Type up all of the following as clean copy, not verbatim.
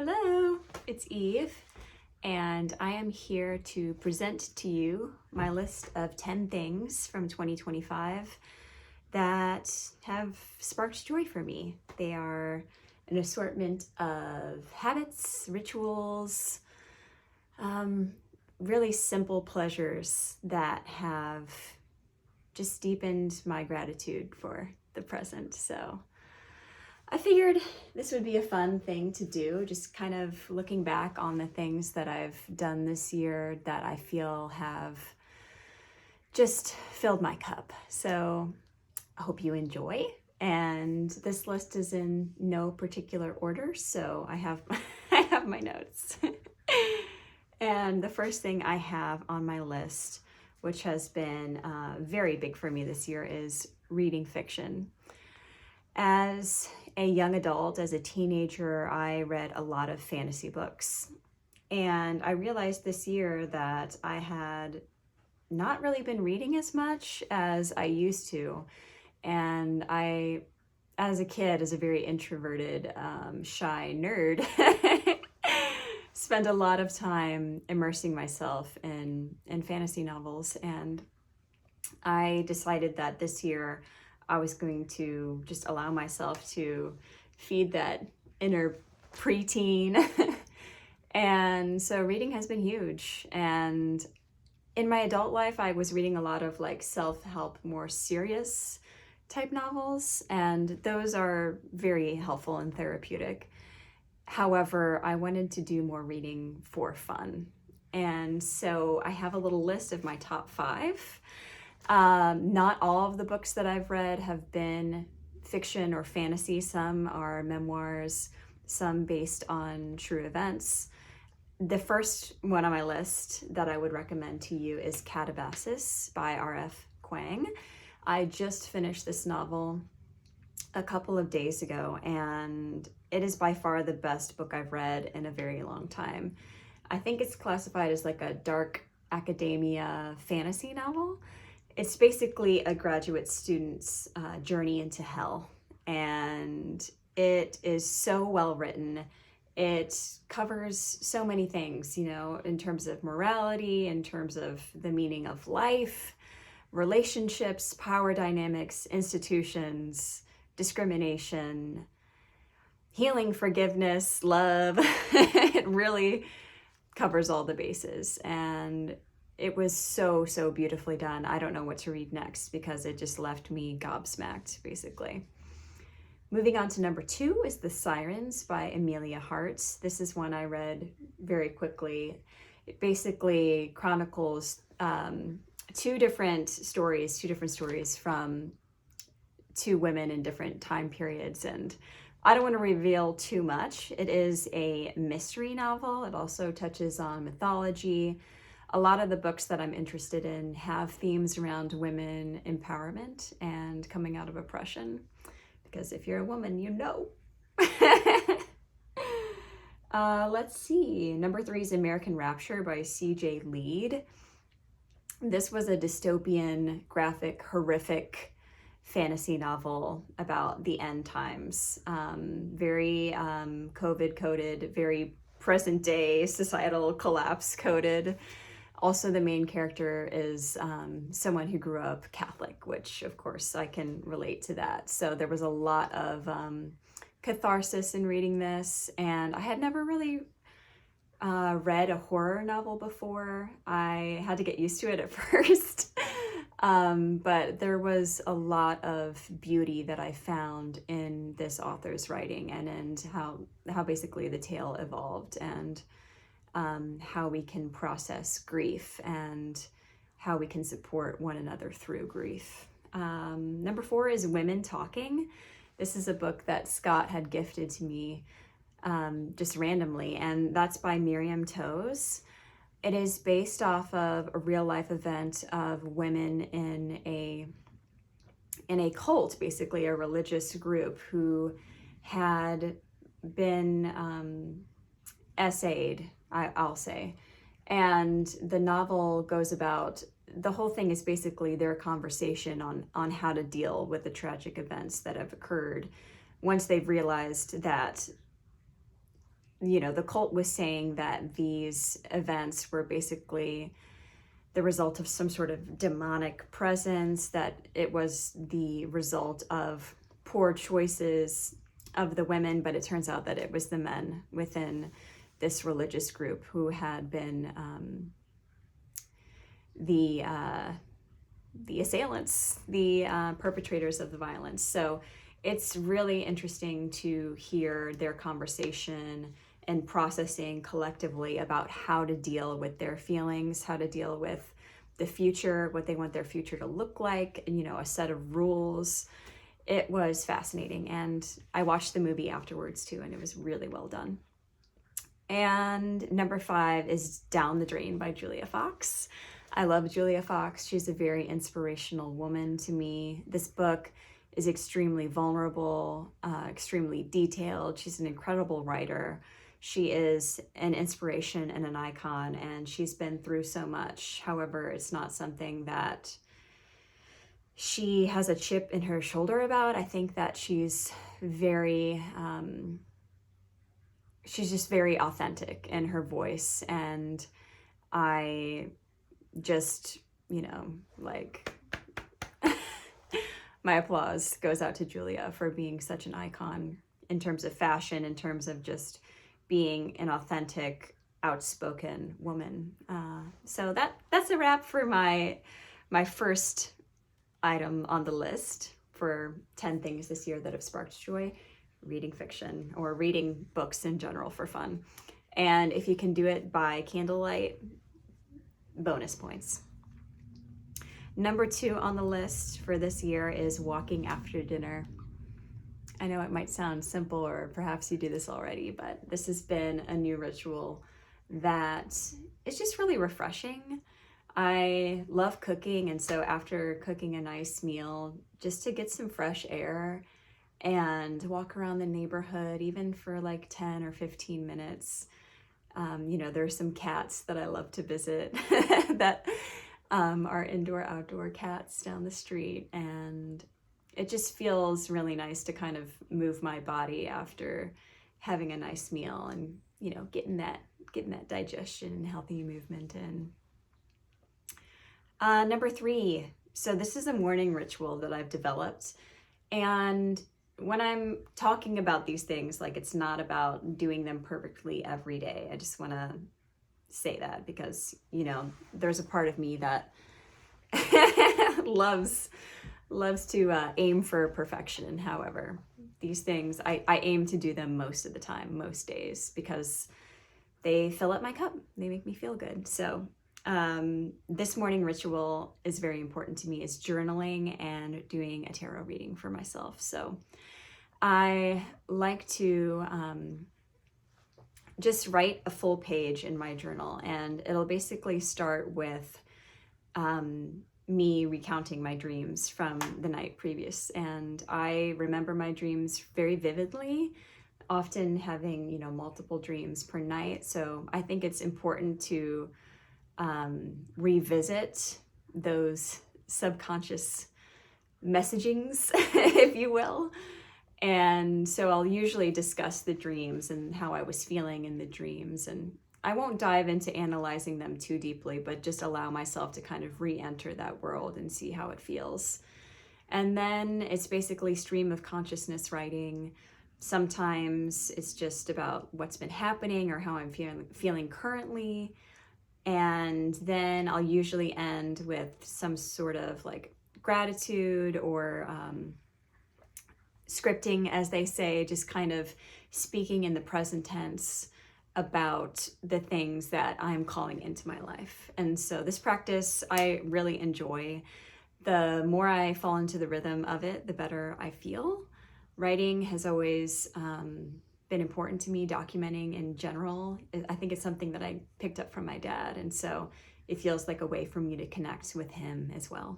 Hello, it's Eve, and I am here to present to you my list of 10 things from 2025 that have sparked joy for me. They are an assortment of habits, rituals, really simple pleasures that have just deepened my gratitude for the present. So I figured this would be a fun thing to do, just kind of looking back on the things that I've done this year that I feel have just filled my cup. So I hope you enjoy. And this list is in no particular order, so I have I have my notes. And the first thing I have on my list, which has been very big for me this year, is reading fiction. As a young adult, as a teenager, I read a lot of fantasy books. And I realized this year that I had not really been reading as much as I used to. And I, as a kid, as a very introverted, shy nerd, spent a lot of time immersing myself in fantasy novels. And I decided that this year I was going to just allow myself to feed that inner preteen. And so reading has been huge. And in my adult life, I was reading a lot of like self-help, more serious type novels, and those are very helpful and therapeutic. However, I wanted to do more reading for fun. And so I have a little list of my top 5. Not all of the books that I've read have been fiction or fantasy. Some are memoirs, some based on true events. The first one on my list that I would recommend to you is Catabasis by R.F. Kuang. I just finished this novel a couple of days ago, and it is by far the best book I've read in a very long time. I think it's classified as like a dark academia fantasy novel. It's basically a graduate student's journey into hell, and it is so well written. It covers so many things, in terms of morality, in terms of the meaning of life, relationships, power dynamics, institutions, discrimination, healing, forgiveness, love. It really covers all the bases, and it was so beautifully done. I don't know what to read next because it just left me gobsmacked, basically. Moving on to number 2 is The Sirens by Amelia Hart. This is one I read very quickly. It basically chronicles two different stories from two women in different time periods, and I don't want to reveal too much. It is a mystery novel. It also touches on mythology. A lot of the books that I'm interested in have themes around women empowerment and coming out of oppression, because if you're a woman, you know. Let's see. Number 3 is American Rapture by C.J. Lead. This was a dystopian, graphic, horrific fantasy novel about the end times. Very COVID coded, very present day societal collapse coded. Also, the main character is someone who grew up Catholic, which of course I can relate to that. So there was a lot of catharsis in reading this, and I had never really read a horror novel before. I had to get used to it at first. But there was a lot of beauty that I found in this author's writing, and in how basically the tale evolved, and how we can process grief and how we can support one another through grief. Number 4 is Women Talking. This is a book that Scott had gifted to me just randomly, and that's by Miriam Toews. It is based off of a real life event of women in a cult, basically a religious group, who had been essayed, I'll say. And the novel goes about, the whole thing is basically their conversation on how to deal with the tragic events that have occurred once they've realized that the cult was saying that these events were basically the result of some sort of demonic presence, that it was the result of poor choices of the women, but it turns out that it was the men within this religious group who had been the assailants, the perpetrators of the violence. So it's really interesting to hear their conversation and processing collectively about how to deal with their feelings, how to deal with the future, what they want their future to look like, and, a set of rules. It was fascinating. And I watched the movie afterwards too, and it was really well done. And number 5 is Down the Drain by Julia Fox. I love Julia Fox. She's a very inspirational woman to me. This book is extremely vulnerable, extremely detailed. She's an incredible writer. She is an inspiration and an icon, and she's been through so much. However, it's not something that she has a chip in her shoulder about. I think that she's just very authentic in her voice, and I just, my applause goes out to Julia for being such an icon in terms of fashion, in terms of just being an authentic, outspoken woman. So that's a wrap for my first item on the list for 10 things this year that have sparked joy: reading fiction or reading books in general for fun. And if you can do it by candlelight, bonus points. Number 2 on the list for this year is walking after dinner. I know it might sound simple, or perhaps you do this already, but this has been a new ritual that is just really refreshing. I love cooking, and so after cooking a nice meal, just to get some fresh air and walk around the neighborhood, even for like 10 or 15 minutes. There's some cats that I love to visit that are indoor-outdoor cats down the street, and it just feels really nice to kind of move my body after having a nice meal and, getting that digestion and healthy movement in. Number 3, so this is a morning ritual that I've developed, and when I'm talking about these things, it's not about doing them perfectly every day. I just want to say that because, there's a part of me that loves to aim for perfection. However, these things, I aim to do them most of the time, most days, because they fill up my cup. They make me feel good. So this morning ritual is very important to me. It's journaling and doing a tarot reading for myself. So I like to just write a full page in my journal, and it'll basically start with me recounting my dreams from the night previous. And I remember my dreams very vividly, often having, multiple dreams per night. So I think it's important to revisit those subconscious messagings, if you will. And so I'll usually discuss the dreams and how I was feeling in the dreams. And I won't dive into analyzing them too deeply, but just allow myself to kind of re-enter that world and see how it feels. And then it's basically stream of consciousness writing. Sometimes it's just about what's been happening or how I'm feeling currently. And then I'll usually end with some sort of gratitude or scripting, as they say, just kind of speaking in the present tense about the things that I'm calling into my life. And so this practice I really enjoy. The more I fall into the rhythm of it, the better I feel. Writing has always been important to me, documenting in general. I think it's something that I picked up from my dad, and so it feels like a way for me to connect with him as well.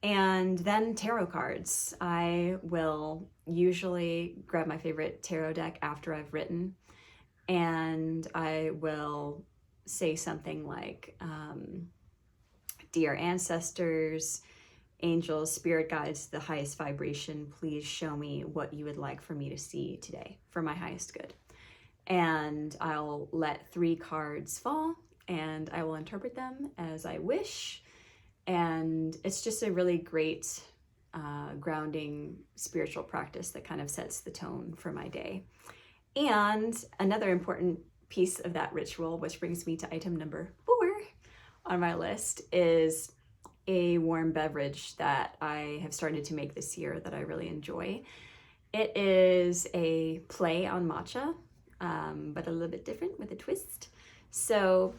And then tarot cards. I will usually grab my favorite tarot deck after I've written, and I will say something like, dear ancestors, angels, spirit guides, the highest vibration, please show me what you would like for me to see today for my highest good. and I'll let 3 cards fall and I will interpret them as I wish. And it's just a really great grounding spiritual practice that kind of sets the tone for my day. And another important piece of that ritual, which brings me to item number 4 on my list, is a warm beverage that I have started to make this year that I really enjoy. It is a play on matcha, but a little bit different with a twist. So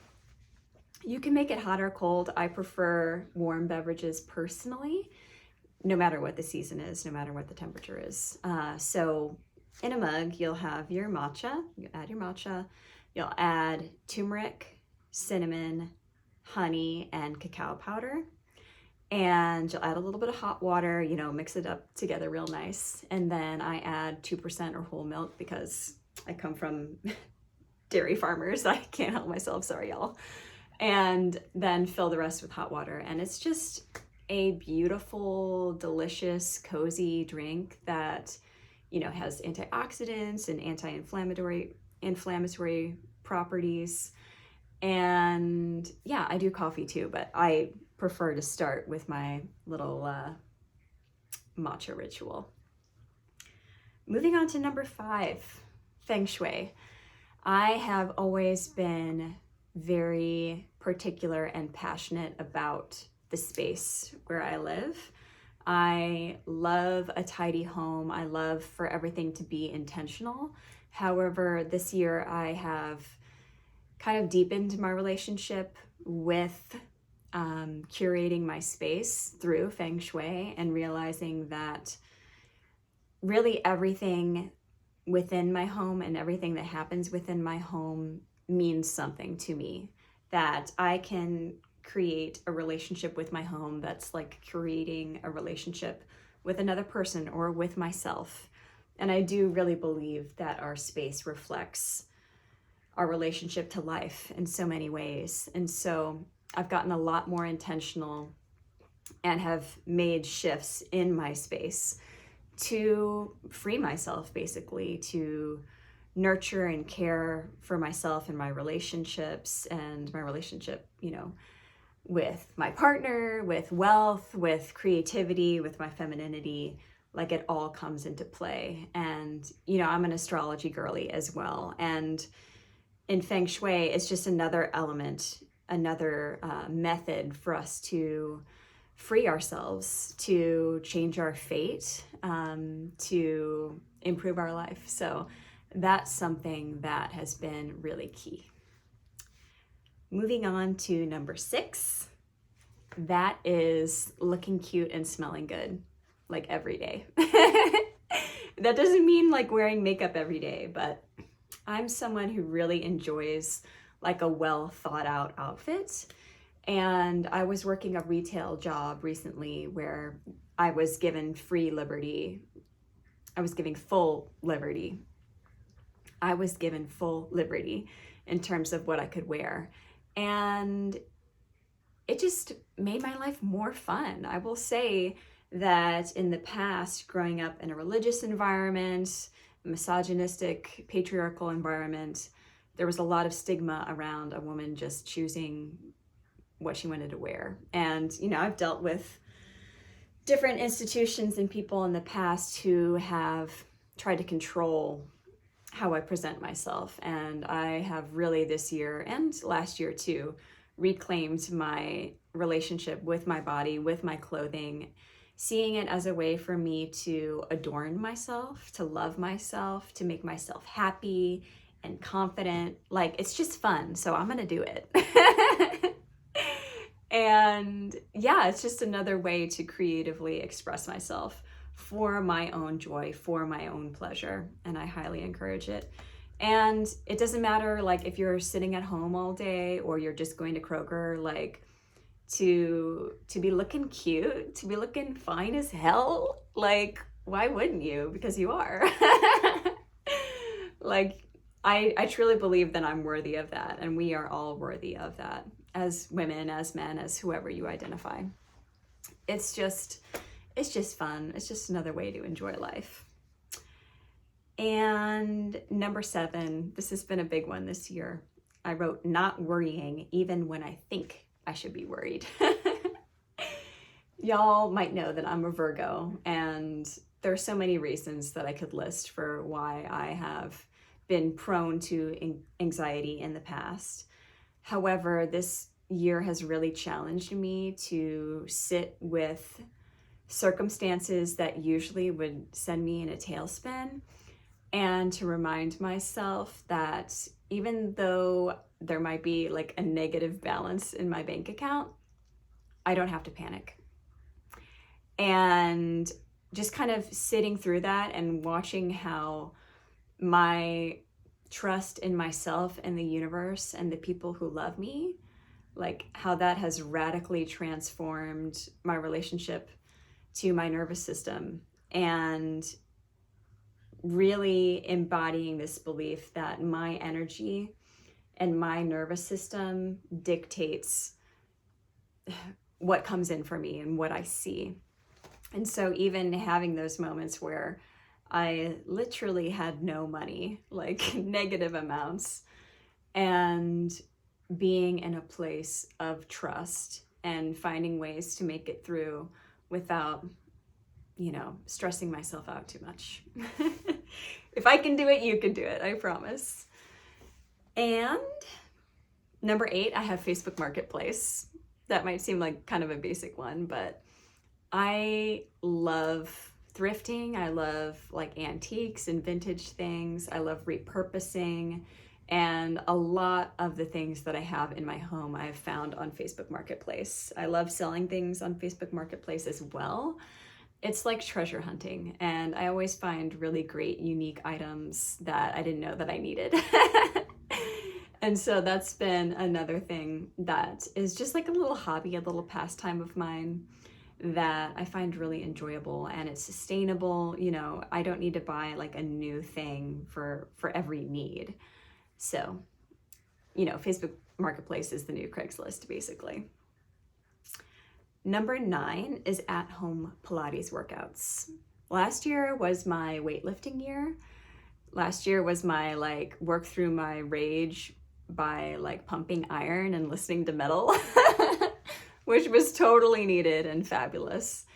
you can make it hot or cold. I prefer warm beverages personally, no matter what the season is, no matter what the temperature is. So in a mug, you'll have your matcha. You add your matcha. You'll add turmeric, cinnamon, honey, and cacao powder. And you'll add a little bit of hot water, mix it up together real nice. And then I add 2% or whole milk because I come from dairy farmers. I can't help myself, sorry y'all. And then fill the rest with hot water. And it's just a beautiful, delicious, cozy drink that, has antioxidants and anti-inflammatory properties. And yeah, I do coffee too, but I prefer to start with my little matcha ritual. Moving on to number 5, Feng Shui. I have always been very particular and passionate about the space where I live. I love a tidy home. I love for everything to be intentional. However, this year I have kind of deepened my relationship with curating my space through Feng Shui and realizing that really everything within my home and everything that happens within my home means something to me, that I can create a relationship with my home that's like creating a relationship with another person or with myself. And I do really believe that our space reflects our relationship to life in so many ways. And so I've gotten a lot more intentional and have made shifts in my space to free myself, basically, to nurture and care for myself and my relationships and my relationship, with my partner, with wealth, with creativity, with my femininity. Like, it all comes into play. And, I'm an astrology girly as well. And in Feng Shui, it's just another element, another method for us to free ourselves, to change our fate, to improve our life. So that's something that has been really key. Moving on to number 6, that is looking cute and smelling good, like every day. That doesn't mean like wearing makeup every day, but I'm someone who really enjoys like a well thought out outfit. And I was working a retail job recently where I was given free liberty. I was given full liberty. I was given full liberty in terms of what I could wear. And it just made my life more fun. I will say that in the past, growing up in a religious environment, misogynistic, patriarchal environment, there was a lot of stigma around a woman just choosing what she wanted to wear. And, I've dealt with different institutions and people in the past who have tried to control how I present myself. And I have really this year and last year too, reclaimed my relationship with my body, with my clothing, seeing it as a way for me to adorn myself, to love myself, to make myself happy and confident. Like, it's just fun. So I'm going to do it. And yeah, it's just another way to creatively express myself for my own joy, for my own pleasure. And I highly encourage it. And it doesn't matter, like, if you're sitting at home all day or you're just going to Kroger, like, to be looking cute, to be looking fine as hell. Like, why wouldn't you? Because you are. Like, I truly believe that I'm worthy of that, and we are all worthy of that, as women, as men, as whoever you identify. It's just fun. It's just another way to enjoy life. And number 7, this has been a big one this year. I wrote, not worrying even when I think I should be worried. Y'all might know that I'm a Virgo, and there are so many reasons that I could list for why I have been prone to anxiety in the past. However, this year has really challenged me to sit with circumstances that usually would send me in a tailspin, and to remind myself that even though there might be like a negative balance in my bank account, I don't have to panic. And just kind of sitting through that and watching how my trust in myself and the universe and the people who love me, like how that has radically transformed my relationship to my nervous system, and really embodying this belief that my energy and my nervous system dictates what comes in for me and what I see. And so even having those moments where I literally had no money, like negative amounts, and being in a place of trust and finding ways to make it through without, stressing myself out too much. If I can do it, you can do it, I promise. And number 8, I have Facebook Marketplace. That might seem like kind of a basic one, but I love thrifting. I love like antiques and vintage things. I love repurposing. And a lot of the things that I have in my home, I've found on Facebook Marketplace. I love selling things on Facebook Marketplace as well. It's like treasure hunting, and I always find really great, unique items that I didn't know that I needed. And so that's been another thing that is just like a little hobby, a little pastime of mine that I find really enjoyable, and it's sustainable. I don't need to buy like a new thing for every need. So, Facebook Marketplace is the new Craigslist, basically. Number 9 is at-home Pilates workouts. Last year was my weightlifting year. Last year was my work through my rage by pumping iron and listening to metal, which was totally needed and fabulous.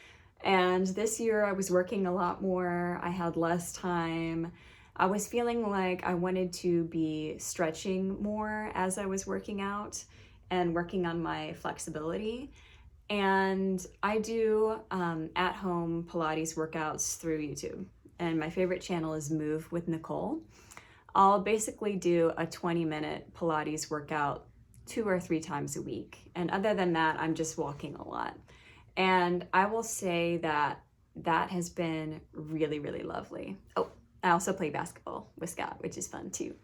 And this year I was working a lot more. I had less time. I was feeling like I wanted to be stretching more as I was working out and working on my flexibility. And I do at-home Pilates workouts through YouTube. And my favorite channel is Move with Nicole. I'll basically do a 20-minute Pilates workout 2 or 3 times a week. And other than that, I'm just walking a lot. And I will say that that has been really, really lovely. Oh, I also play basketball with Scott, which is fun too.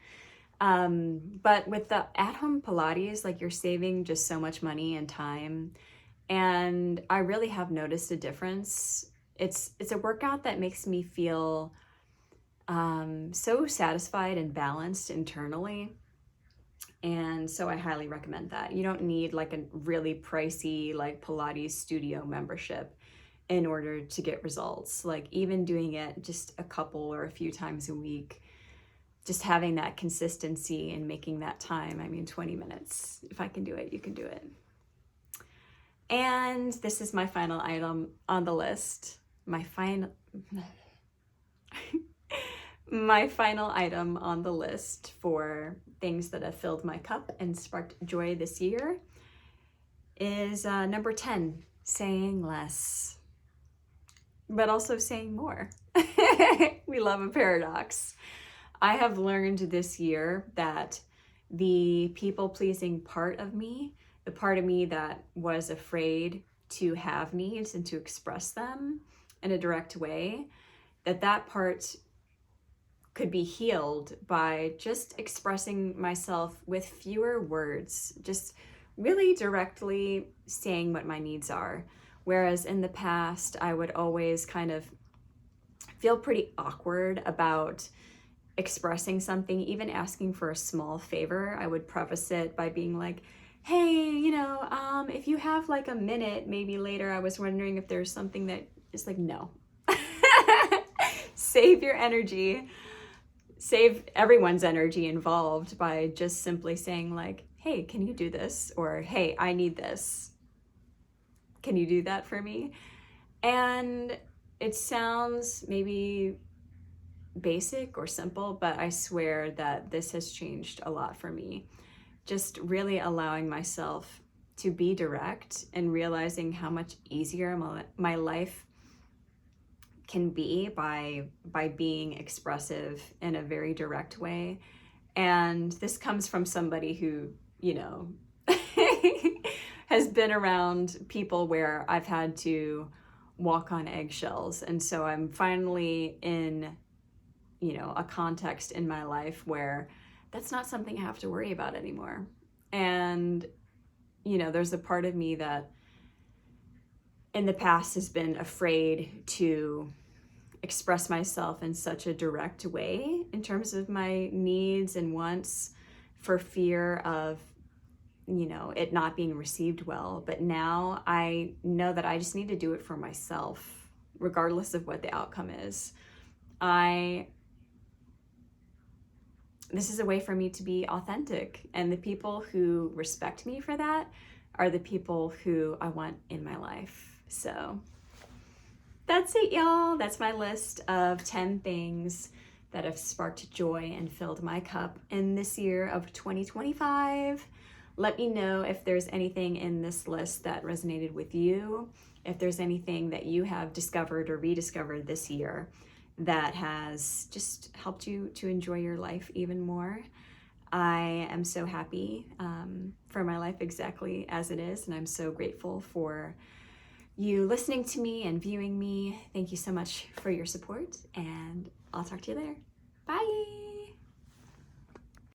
But with the at-home Pilates, you're saving just so much money and time. And I really have noticed a difference. It's a workout that makes me feel so satisfied and balanced internally. And so I highly recommend that. You don't need a really pricey Pilates studio membership in order to get results. Even doing it just a couple or a few times a week, just having that consistency and making that time. 20 minutes. If I can do it, you can do it. And this is my final item on the list. My final item on the list for things that have filled my cup and sparked joy this year is number 10, saying less, but also saying more. We love a paradox. I have learned this year that the people-pleasing part of me, the part of me that was afraid to have needs and to express them in a direct way, that part could be healed by just expressing myself with fewer words, just really directly saying what my needs are. Whereas in the past, I would always kind of feel pretty awkward about expressing something, even asking for a small favor. I would preface it by being like, hey, if you have a minute, maybe later, I was wondering if there's something that is no. Save your energy. save everyone's energy involved by just simply saying like, hey, can you do this? Or, hey, I need this. Can you do that for me? And it sounds maybe basic or simple, but I swear that this has changed a lot for me. Just really allowing myself to be direct and realizing how much easier my life can be by being expressive in a very direct way. And this comes from somebody who, you know, has been around people where I've had to walk on eggshells. And so I'm finally in, you know, a context in my life where that's not something I have to worry about anymore. And, you know, there's a part of me that in the past has been afraid to express myself in such a direct way in terms of my needs and wants, for fear of, you know, it not being received well. But now I know that I just need to do it for myself, regardless of what the outcome is. This is a way for me to be authentic, and the people who respect me for that are the people who I want in my life. So that's it, y'all. That's my list of 10 things that have sparked joy and filled my cup in this year of 2025. Let me know if there's anything in this list that resonated with you, if there's anything that you have discovered or rediscovered this year that has just helped you to enjoy your life even more. I am so happy for my life exactly as it is, and I'm so grateful for you listening to me and viewing me. Thank you so much for your support, and I'll talk to you later. Bye!